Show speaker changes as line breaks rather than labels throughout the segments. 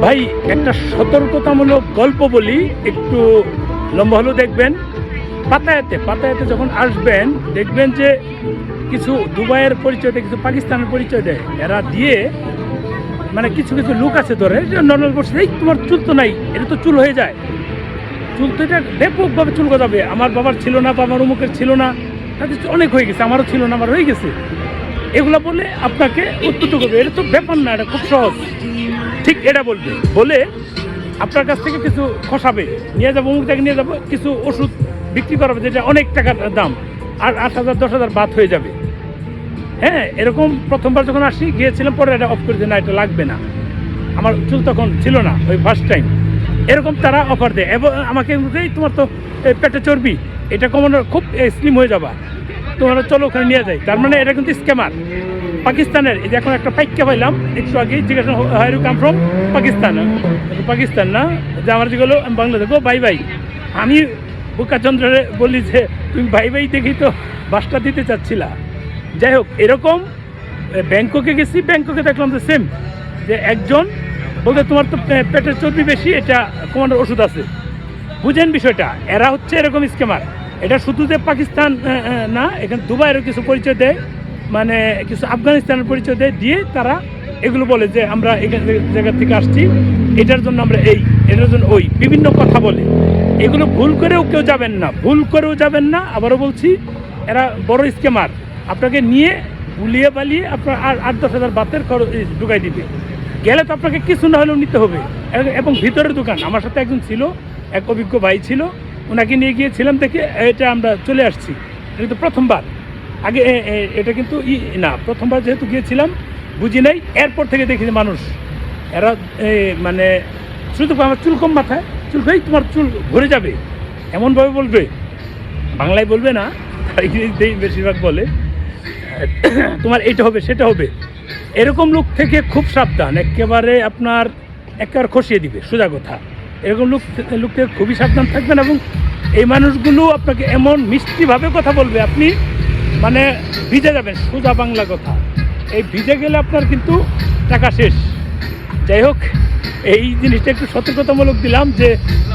ভাই একটা সতর্কতামূলক গল্প বলি, একটু লম্বা হলেও দেখবেন। পাতায়াতে যখন আসবেন দেখবেন যে কিছু দুবাইয়ের পরিচয় দেয়, কিছু পাকিস্তানের পরিচয় দেয়। এরা দিয়ে মানে কিছু লোক আছে ধরে নর্মাল বসে, এই তোমার চুল তো নাই, এটা তো চুল হয়ে যায়। চুল তো এটা ব্যাপকভাবে চুল গজাবে। আমার বাবার ছিল না, বাবার অমুকের ছিল না, তাদের অনেক হয়ে গেছে, আমারও ছিল না, আমার হয়ে গেছে। এগুলো বলে আপনাকে উত্তুত করবে। এটা তো ব্যাপার না, এটা খুব সহজ। ঠিক এটা বলে আপনার কাছ থেকে কিছু খসাবে, নিয়ে যাবো অমুক জায়গায় নিয়ে যাবো, কিছু ওষুধ বিক্রি করাবে যেটা অনেক টাকার দাম, আর 8,000 10,000 বাদ হয়ে যাবে। হ্যাঁ, এরকম প্রথমবার যখন আসি গিয়েছিলাম, পরে এটা অফ করে দিয়ে না এটা লাগবে না, আমার চুল তখন ছিল না ওই ফার্স্ট টাইম। এরকম তারা অফার দেয় এবং আমাকে তোমার তো পেটে চর্বি, এটা কমানোর খুব স্লিম হয়ে যাবা, তোমরা চলো ওখানে নিয়ে যাই। তার মানে এটা কিন্তু স্ক্যামার। পাকিস্তানের এই যে এখন একটা পাইকা পাইলাম একটু আগে, জিজ্ঞাসা how you come from Pakistan না, যে আমার যেগুলো আমি বাংলাদেশ গো ভাই আমি বোকাচন্দ্রে বলি যে তুমি ভাই দেখেই তো বাসটা দিতে চাচ্ছিলা। যাই হোক, এরকম ব্যাংককে গেছি, ব্যাংককে দেখলাম যে সেম, যে একজন বলতে তোমার তো পেটের চর্বি বেশি, এটা কমানোর ওষুধ আছে। বুঝেন বিষয়টা, এরা হচ্ছে এরকম স্ক্যামার। এটা শুধু যে পাকিস্তান না, এখানে দুবাইয়েরও কিছু পরিচয় দেয়, মানে কিছু আফগানিস্তানের পরিচয় দেয়, দিয়ে তারা এগুলো বলে যে আমরা এখান জায়গা থেকে আসছি, এটার জন্য আমরা এটার জন্য ওই বিভিন্ন কথা বলে। এগুলো ভুল করেও যাবেন না। আবারও বলছি, এরা বড় স্ক্যামার। আপনাকে নিয়ে গুলিয়ে পালিয়ে আপনার আর 8-10 হাজার বাতের খরচ ঢুকাই দিবে। গেলে তো আপনাকে কিছু না হলেও নিতে হবে। এবং ভিতরের দোকান, আমার সাথে একজন ছিল, এক অভিজ্ঞ ভাই ছিল, ওনাকে নিয়ে গিয়েছিলাম, দেখে এটা আমরা চলে আসছি। এটা কিন্তু প্রথমবার, আগে এটা কিন্তু না, প্রথমবার যেহেতু গিয়েছিলাম বুঝি নাই, এরপর থেকে দেখি মানুষ এরা মানে শুধু আমার চুল কম মাথায়, চুল ভাই তোমার চুল ভরে যাবে এমনভাবে বলবে, বাংলায় বলবে না, ইংরেজিতেই বেশিরভাগ বলে, তোমার এটা হবে সেটা হবে। এরকম লোক থেকে খুব সাবধান, একেবারে খসিয়ে দিবে, সোজা কথা। এরকম লোক থেকে খুবই সাবধান থাকবেন। এবং এই মানুষগুলো আপনাকে এমন মিষ্টিভাবে কথা বলবে, আপনি মানে ভিজে যাবেন, সোজা বাংলা কথা। এই ভিজে গেলে আপনার কিন্তু টাকা শেষ। যাই হোক, এই জিনিসটা একটু সতর্কতামূলক দিলাম, যে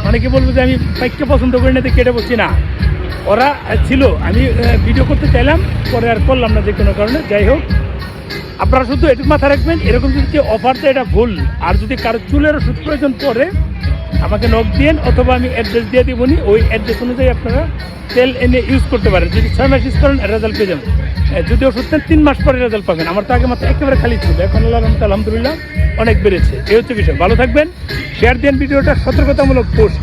অনেকে বলবো যে আমি বাইককে পছন্দ করি না, দেখে এটা বলছি না। ওরা ছিল, আমি ভিডিও করতে চাইলাম, পরে আর করলাম না যে কোনো কারণে। যাই হোক, আপনারা শুধু এটুকু মাথায় রাখবেন, এরকম যদি কেউ অফার দেয় এটা ভুল। আর যদি কারো চুলের ওষুধ প্রয়োজন পড়ে আমাকে নক দিন, অথবা আমি অ্যাড্রেস দিয়ে দেবনি, ওই অ্যাড্রেস অনুযায়ী আপনারা তেল এনে ইউজ করতে পারেন। যদি 6 মাস ইউজ করেন রেজাল্ট পেয়ে যাবেন। যদি ওষুধ নেন 3 মাস পরে রেজাল্ট পাবেন। আমার তো আগে মাত্র একেবারে খালি ছিল, এখন আলহামদুলিল্লাহ অনেক বেড়েছে। এই হচ্ছে বিষয়। ভালো থাকবেন, শেয়ার দেন ভিডিওটা, সতর্কতামূলক পোস্ট।